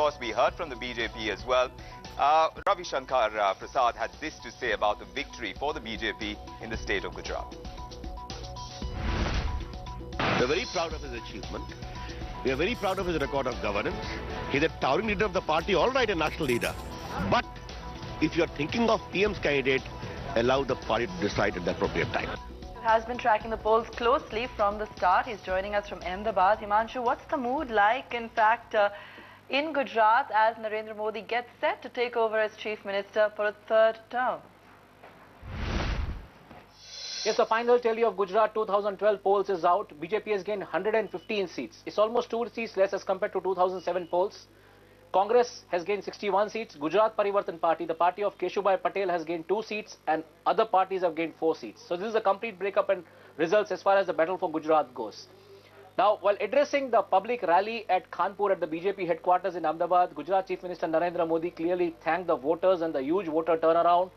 course, we heard from the BJP as well. Ravi Shankar Prasad had this to say about the victory for the BJP in the state of Gujarat. We are very proud of his achievement. We are very proud of his record of governance. He's a towering leader of the party, all right, a national leader. But if you are thinking of PM's candidate, allow the party to decide at the appropriate time. Has been tracking the polls closely from the start. He's joining us from Ahmedabad. Himanshu, what's the mood like, in fact, in Gujarat as Narendra Modi gets set to take over as Chief Minister for a third term? Yes, the final tally of Gujarat 2012 polls is out. BJP has gained 115 seats. It's almost 2 seats less as compared to 2007 polls. Congress has gained 61 seats. Gujarat Parivartan Party, the party of Keshubhai Patel, has gained 2 seats, and other parties have gained 4 seats. So this is a complete breakup and results as far as the battle for Gujarat goes. Now, while addressing the public rally at Kanpur at the BJP headquarters in Ahmedabad, Gujarat Chief Minister Narendra Modi clearly thanked the voters and the huge voter turnaround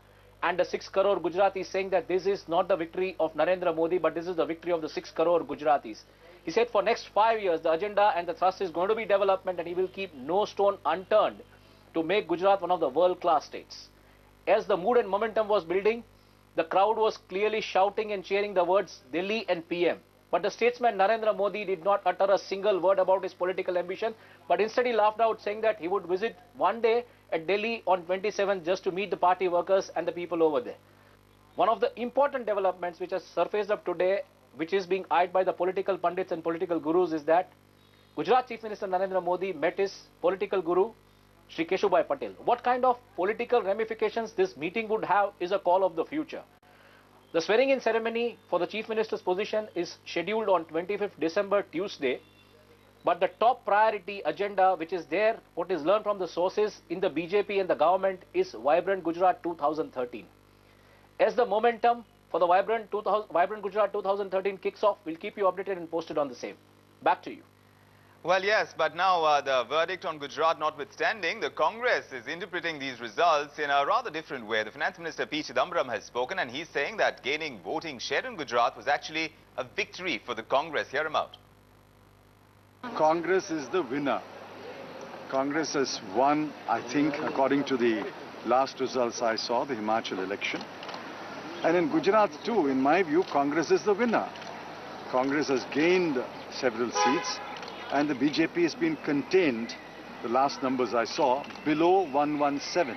and the 6 crore Gujaratis, saying that this is not the victory of Narendra Modi, but this is the victory of the 6 crore Gujaratis. He said for next 5 years, the agenda and the thrust is going to be development, and he will keep no stone unturned to make Gujarat one of the world-class states. As the mood and momentum was building, the crowd was clearly shouting and cheering the words Delhi and PM. But the statesman Narendra Modi did not utter a single word about his political ambition, but instead he laughed out, saying that he would visit one day at Delhi on 27th just to meet the party workers and the people over there. One of the important developments which has surfaced up today, which is being eyed by the political pundits and political gurus, is that Gujarat Chief Minister Narendra Modi met his political guru, Shri Keshubhai Patel. What kind of political ramifications this meeting would have is a call of the future. The swearing-in ceremony for the Chief Minister's position is scheduled on 25th December, Tuesday. But the top priority agenda, which is there, what is learned from the sources in the BJP and the government, is Vibrant Gujarat 2013. As the momentum for the Vibrant Gujarat 2013 kicks off, we'll keep you updated and posted on the same. Back to you. Well, yes, but now the verdict on Gujarat notwithstanding, the Congress is interpreting these results in a rather different way. The Finance Minister P. Chidambaram has spoken, and he's saying that gaining voting share in Gujarat was actually a victory for the Congress. Hear him out. Congress is the winner. Congress has won, I think, according to the last results I saw, the Himachal election. And in Gujarat too, in my view, Congress is the winner. Congress has gained several seats, and the BJP has been contained, the last numbers I saw, below 117.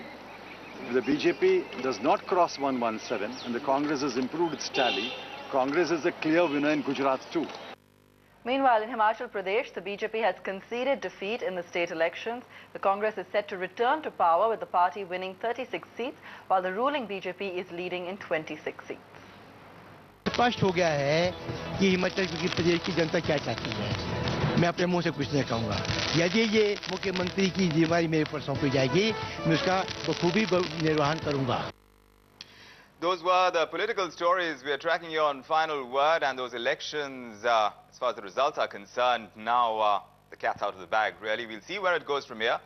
If the BJP does not cross 117 and the Congress has improved its tally, Congress is a clear winner in Gujarat too. Meanwhile, in Himachal Pradesh, the BJP has conceded defeat in the state elections. The Congress is set to return to power, with the party winning 36 seats, while the ruling BJP is leading in 26 seats. स्पष्ट हो गया है कि हिमाचल प्रदेश की जनता क्या चाहती है। मैं अपने मुंह से कुछ नहीं कहूँगा। यदि ये मुख्यमंत्री की जिम्मेदारी मेरे पर सौंपी जाएगी, मैं उसका बखूबी निर्वहन करूँगा। Those were the political stories we are tracking here on Final Word, and those elections, as far as the results are concerned, now the cat's out of the bag, really. We'll see where it goes from here.